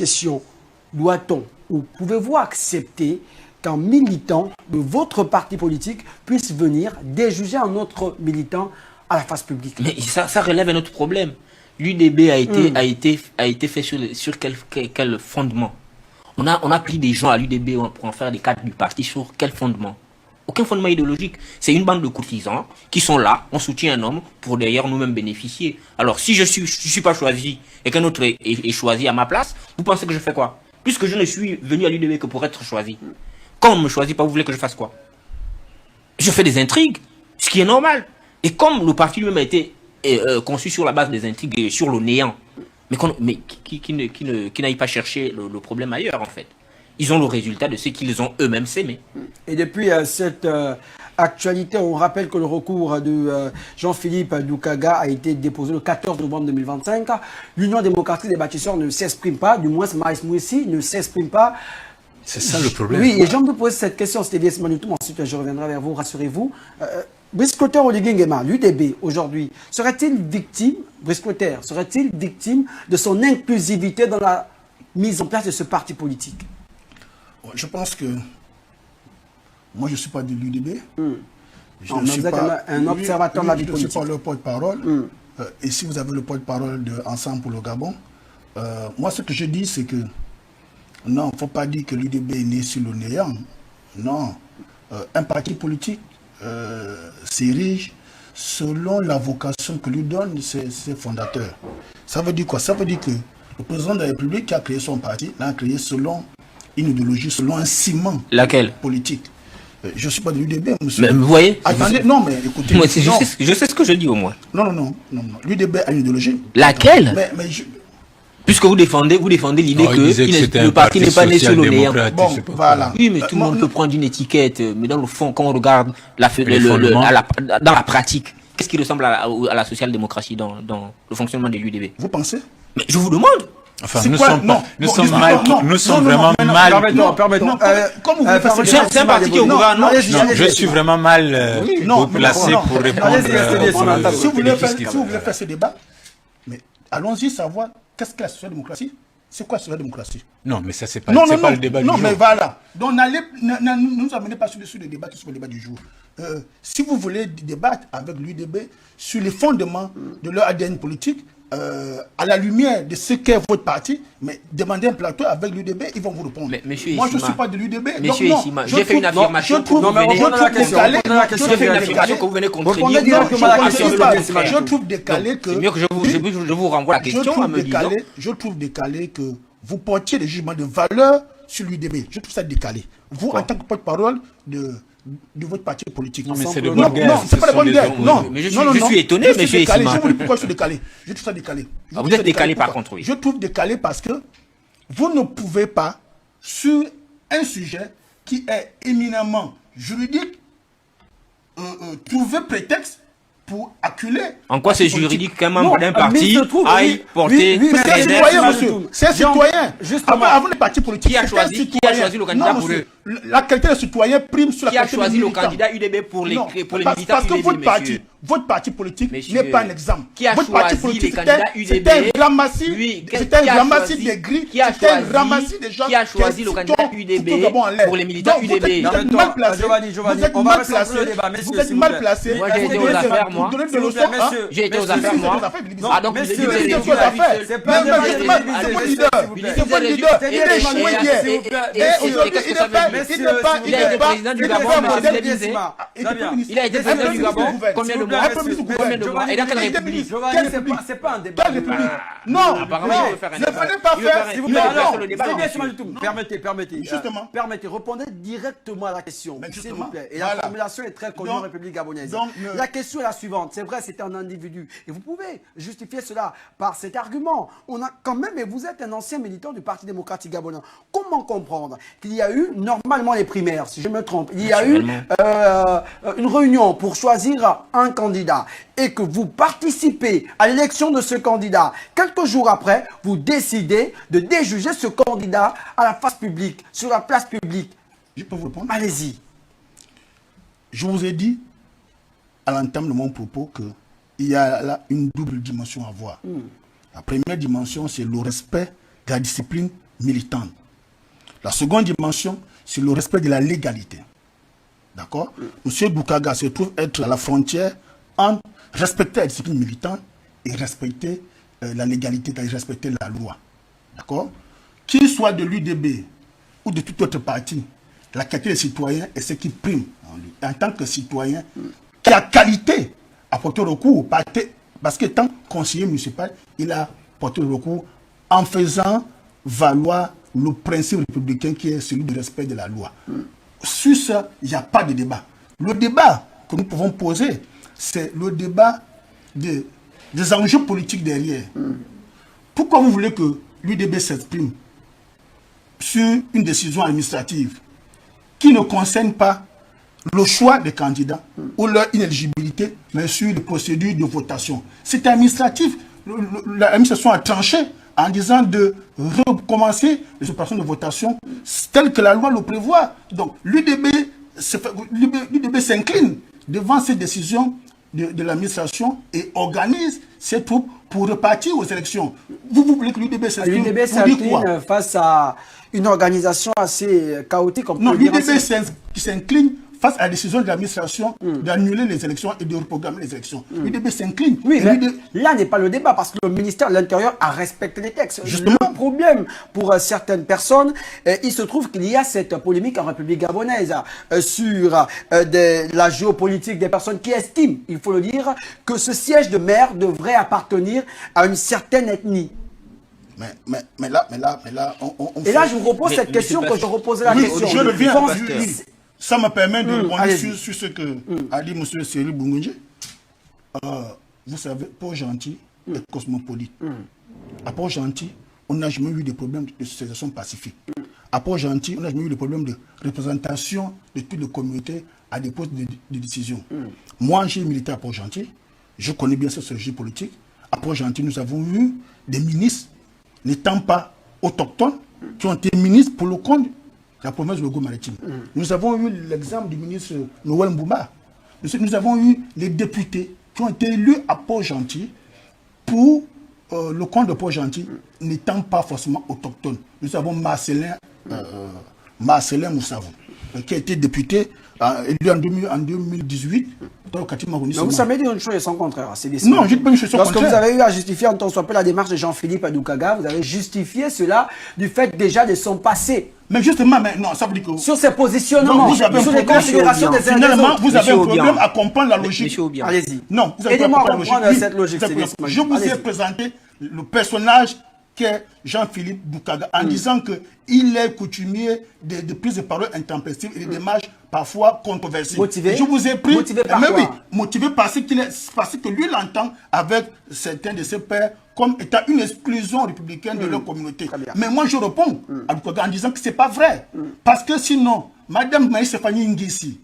question. Doit-on ou pouvez-vous accepter qu'un militant de votre parti politique puisse venir déjuger un autre militant à la face publique? Mais ça relève un autre problème. L'UDB a été fait sur quel fondement? On a pris des gens à l'UDB pour en faire des cadres du parti sur quel fondement? Aucun fondement idéologique. C'est une bande de courtisans qui sont là, on soutient un homme pour d'ailleurs nous-mêmes bénéficier. Alors si je suis pas choisi et qu'un autre est choisi à ma place, vous pensez que je fais quoi? Puisque je ne suis venu à l'UDB que pour être choisi. Quand on ne me choisit pas, vous voulez que je fasse quoi? Je fais des intrigues, ce qui est normal. Et comme le parti lui-même a été conçu sur la base des intrigues et sur le néant, mais qui n'aille pas chercher le problème ailleurs en fait. Ils ont le résultat de ce qu'ils ont eux-mêmes sémé. Et depuis cette actualité, on rappelle que le recours de Jean-Philippe Doukaga a été déposé le 14 novembre 2025. L'Union démocratique des bâtisseurs ne s'exprime pas, du moins Maïs Mouissi ne s'exprime pas. C'est ça le problème. Oui, et j'ai envie de poser cette question, c'était Vies Manoutoum, ensuite je reviendrai vers vous, rassurez-vous. Brice Clotaire Nguema, l'UDB aujourd'hui, serait-il victime de son inclusivité dans la mise en place de ce parti politique? Je pense que moi je ne suis pas de l'UDB. Je ne suis pas un observateur de la vie politique. Je ne suis pas le porte-parole. Et si vous avez le porte-parole de Ensemble pour le Gabon, moi ce que je dis c'est que non, il ne faut pas dire que l'UDB est né sur le néant. Non, un parti politique s'érige selon la vocation que lui donnent ses fondateurs. Ça veut dire quoi? Ça veut dire que le président de la République qui a créé son parti l'a créé selon une idéologie, selon un ciment politique. Je ne suis pas de l'UDB, monsieur. Mais vous voyez? Attendez, non, mais écoutez. Moi, je sais ce que je dis au moins. Non. L'UDB a une idéologie. Laquelle? Mais Puisque vous défendez l'idée que le parti n'est pas né sur le néant. Bon, voilà. Oui, mais tout le monde peut prendre une étiquette. Mais dans le fond, quand on regarde dans la pratique, qu'est-ce qui ressemble à la social-démocratie dans le fonctionnement de l'UDB? Vous pensez? Mais je vous demande. Enfin, nous sommes vraiment mal. Permettons. C'est un parti qui est au gouvernement. Je suis vraiment mal placé pour répondre. Si vous voulez faire ce débat, mais allons-y savoir qu'est-ce que la social-démocratie. C'est quoi la social-démocratie? Non, mais ça, c'est pas le débat du jour. Non, mais voilà. Donc, ne nous amenez pas sur le débat qui est le débat du jour. Si vous voulez débattre avec l'UDB sur les fondements de leur ADN politique, à la lumière de ce qu'est votre parti, mais demandez un plateau avec l'UDB, ils vont vous répondre. Moi, je ne suis pas de l'UDB. Monsieur Issima, j'ai fait une affirmation que vous venez contredire. Je trouve décalé que... C'est mieux que je vous renvoie la question en me disant... Je trouve décalé que vous portiez des jugements de valeur sur l'UDB. Je trouve ça décalé. Vous, en tant que porte-parole de votre parti politique. Non, mais c'est de bonne guerre. Non, c'est pas de bonne guerre. Non, mais je suis étonné, monsieur Issima. Je vous dis pourquoi je suis décalé. Je trouve ça décalé. Vous êtes décalé par contre, oui. Je trouve décalé parce que vous ne pouvez pas, sur un sujet qui est éminemment juridique, trouver prétexte pour acculer. En quoi c'est juridique qu'un membre d'un parti aille porter... C'est un citoyen, monsieur. C'est un citoyen. Avant les partis politiques, qui a choisi le candidat pour eux? La qualité de citoyen prime sur la qualité de militant. Qui a choisi le candidat UDB pour les militants UDB, parce que votre parti politique n'est pas un exemple. Qui a choisi les candidats UDB? C'est un ramassis, c'est un ramassis des gris, c'est un ramassis des gens qui a choisi le candidat UDB pour les militants UDB. Vous êtes mal placé. Vous êtes mal placé. Moi, j'ai été aux affaires, moi. J'ai été aux affaires, moi. Ah, donc vous êtes aux affaires. C'est pas mon leader. C'est pas le leader. Il est échoué hier. Et aujourd'hui, il a été président du Gabon, il a été président du Gabon. Combien de mois? Et dans quelle république? C'est pas un débat. Non, apparemment, il veut faire un ne débat. fallait pas faire. Permettez, justement. Permettez, répondez directement à la question, s'il vous plaît. Et la formulation est très connue en République gabonaise. La question est la suivante. C'est vrai, c'était un individu. Et vous pouvez justifier cela par cet argument. On a quand même, et vous êtes un ancien militant du Parti démocratique gabonais. Comment comprendre qu'il y a eu, normalement les primaires, si je me trompe, il y a eu une réunion pour choisir un candidat et que vous participez à l'élection de ce candidat. Quelques jours après, vous décidez de déjuger ce candidat à la face publique, sur la place publique. Je peux vous répondre? Allez-y. Je vous ai dit à l'entame de mon propos qu'il y a là une double dimension à voir. La première dimension, c'est le respect de la discipline militante. La seconde dimension, c'est le respect de la légalité. D'accord? M. Boukaga se trouve être à la frontière entre respecter la discipline militante et respecter la légalité, c'est-à-dire respecter la loi. D'accord? Qu'il soit de l'UDB ou de toute autre partie, la qualité des citoyens est ce qui prime en lui. En tant que citoyen, qui a qualité à porter recours, parce qu'étant conseiller municipal, il a porté le recours en faisant valoir le principe républicain qui est celui du respect de la loi. Sur ça, il n'y a pas de débat. Le débat que nous pouvons poser, c'est le débat des enjeux politiques derrière. Pourquoi vous voulez que l'UDB s'exprime sur une décision administrative qui ne concerne pas le choix des candidats ou leur inéligibilité, mais sur les procédures de votation? C'est administratif. L'administration a tranché en disant de recommencer les opérations de votation telles que la loi le prévoit. Donc l'UDB s'incline devant ces décisions de l'administration et organise ses troupes pour repartir aux élections. Vous voulez que l'UDB s'incline face à une organisation assez chaotique? Non, l'UDB s'incline face à la décision de l'administration d'annuler les élections et de reprogrammer les élections. L'UDB s'incline. Oui, mais là n'est pas le débat parce que le ministère de l'Intérieur a respecté les textes. Justement. Le problème pour certaines personnes, il se trouve qu'il y a cette polémique en République gabonaise sur la géopolitique des personnes qui estiment, il faut le dire, que ce siège de maire devrait appartenir à une certaine ethnie. Mais là, et là, je vous repose cette question que je reposais la question. Je reviens. Ça me permet de répondre sur ce que a dit M. Cyril Bungunje. Vous savez, Port-Gentil est cosmopolite. À Port-Gentil, on n'a jamais eu de problème de socialisation pacifique. À Port-Gentil, on n'a jamais eu de problème de représentation de toutes les communautés à des postes de décision. Moi, j'ai milité à Port-Gentil. Je connais bien ce sujet politique. À Port-Gentil, nous avons eu des ministres n'étant pas autochtones qui ont été ministres pour le compte la province de Logo-Maritime. Nous avons eu l'exemple du ministre Noël Mboumba. Nous avons eu les députés qui ont été élus à Port-Gentil pour le compte de Port-Gentil n'étant pas forcément autochtone. Nous avons Marcelin Moussavou, qui a été député élu en 2018. Mais vous savez dire une chose et son contraire. Non, je ne dis pas une chose sans contraire. Lorsque vous avez eu à justifier, en tant soit peu la démarche de Jean-Philippe Adoukaga, vous avez justifié cela du fait déjà de son passé. Mais justement, non, ça veut dire que... Sur ses positionnements, sur les considérations des uns et des autres. Vous avez un problème à comprendre la logique. Allez-y. Non, vous avez aidez-moi à comprendre cette logique. Je vous ai présenté le personnage qu'est Jean-Philippe Boukaga en disant qu'il est coutumier de prises de parole intempestives et de démarches parfois controversées. Motivé. Je vous ai pris... Motivé par quoi? Oui, motivé parce que lui l'entend avec certains de ses pairs comme étant une exclusion républicaine de leur communauté. Mais moi je réponds à Boukaga en disant que ce n'est pas vrai. Parce que sinon, Madame Maïs Stéphanie Nguessi,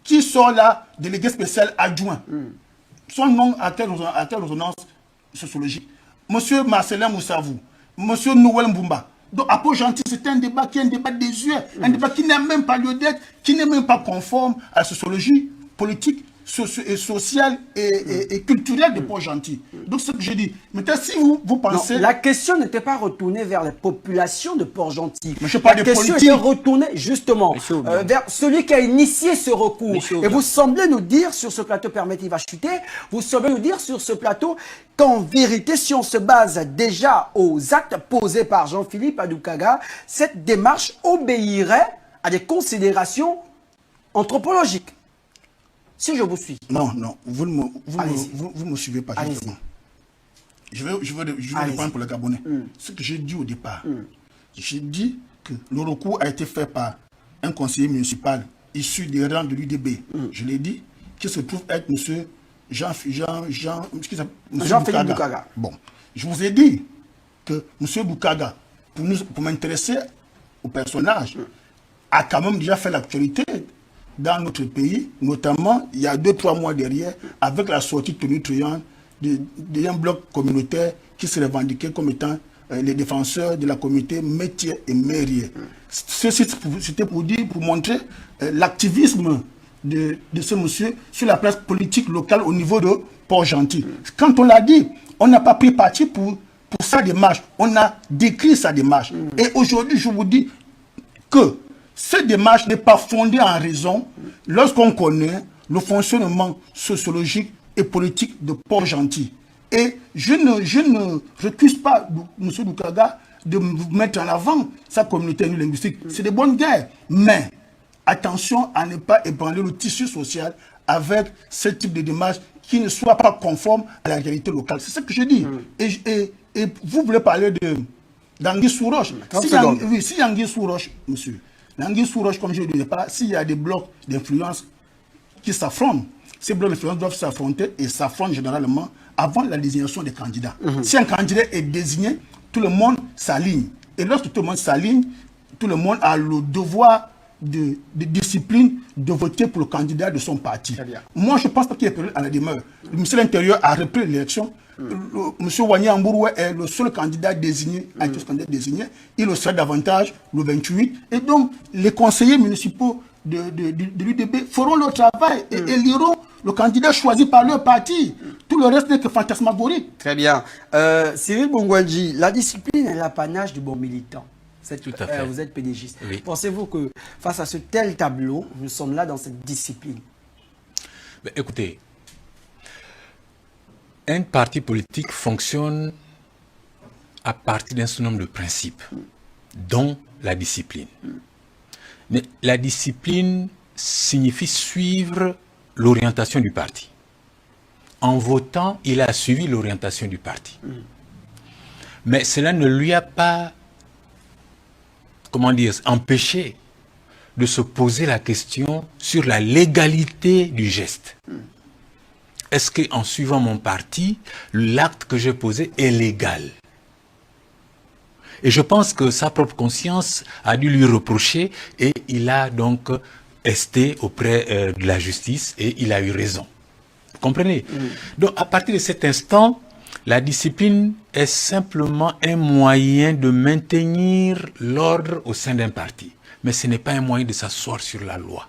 qui sort là, délégué spécial adjoint, son nom à quelle résonance sociologique? Monsieur Marcelin Moussavou, Monsieur Noël Mboumba. Donc, à Port-Gentil, c'est un débat qui est un débat désuet, un débat qui n'a même pas lieu d'être, qui n'est même pas conforme à la sociologie politique, sociale et culturelle de Port-Gentil. Donc, c'est ce que je dis. Maintenant, si vous pensez... Non, la question n'était pas retournée vers les populations de Port-Gentil. La question était retournée, justement, vers celui qui a initié ce recours. Et vous semblez nous dire sur ce plateau, permettez, il va chuter, vous semblez nous dire sur ce plateau qu'en vérité, si on se base déjà aux actes posés par Jean-Philippe Adoukaga, cette démarche obéirait à des considérations anthropologiques. Si je vous suis. Non, vous me suivez pas justement. Je vais répondre pour le Gabonais. Ce que j'ai dit au départ, j'ai dit que le recours a été fait par un conseiller municipal issu des rangs de l'UDB. Je l'ai dit, qui se trouve être M. Jean-Philippe Boukaga. Bon, je vous ai dit que M. Boukaga, pour m'intéresser au personnage, a quand même déjà fait l'actualité dans notre pays, notamment il y a 2-3 mois derrière, avec la sortie tonitruante d'un bloc communautaire qui se revendiquait comme étant les défenseurs de la communauté métier et mairie. C'était pour montrer l'activisme de ce monsieur sur la place politique locale au niveau de Port-Gentil. Quand on l'a dit, on n'a pas pris parti pour pour sa démarche. On a décrit sa démarche. Et aujourd'hui, je vous dis que cette démarche n'est pas fondée en raison lorsqu'on connaît le fonctionnement sociologique et politique de Port-Gentil. Et je ne recuse pas M. Doukaga de mettre en avant sa communauté linguistique. C'est de bonnes guerres. Mais attention à ne pas ébranler le tissu social avec ce type de démarche qui ne soit pas conforme à la réalité locale. C'est ce que je dis. Et vous voulez parler d'Anguille sous roche. Si Anguille sous roche, monsieur, l'Anguille sous roche, comme je le disais pas, s'il y a des blocs d'influence qui s'affrontent, ces blocs d'influence doivent s'affronter et s'affrontent généralement avant la désignation des candidats. Si un candidat est désigné, tout le monde s'aligne. Et lorsque tout le monde s'aligne, tout le monde a le devoir de discipline de voter pour le candidat de son parti. Moi, je pense pas qu'il y ait période à la demeure. Le ministre de l'Intérieur a repris l'élection. M. Wanya Ambouroué est le seul candidat désigné, il le sera davantage le 28. Et donc, les conseillers municipaux de l'UDB feront leur travail et éliront le candidat choisi par leur parti. Tout le reste n'est que fantasmagorique. Très bien. Cyril Bongwanji, la discipline est l'apanage du bon militant. Tout à fait. Vous êtes pédégiste. Oui. Pensez-vous que face à ce tel tableau, nous sommes là dans cette discipline? Ben, écoutez, un parti politique fonctionne à partir d'un certain nombre de principes, dont la discipline. Mais la discipline signifie suivre l'orientation du parti. En votant, il a suivi l'orientation du parti. Mais cela ne lui a pas, comment dire, empêché de se poser la question sur la légalité du geste. Est-ce qu'en suivant mon parti, l'acte que j'ai posé est légal? Et je pense que sa propre conscience a dû lui reprocher et il a donc esté auprès de la justice et il a eu raison. Vous comprenez? Donc à partir de cet instant, la discipline est simplement un moyen de maintenir l'ordre au sein d'un parti. Mais ce n'est pas un moyen de s'asseoir sur la loi.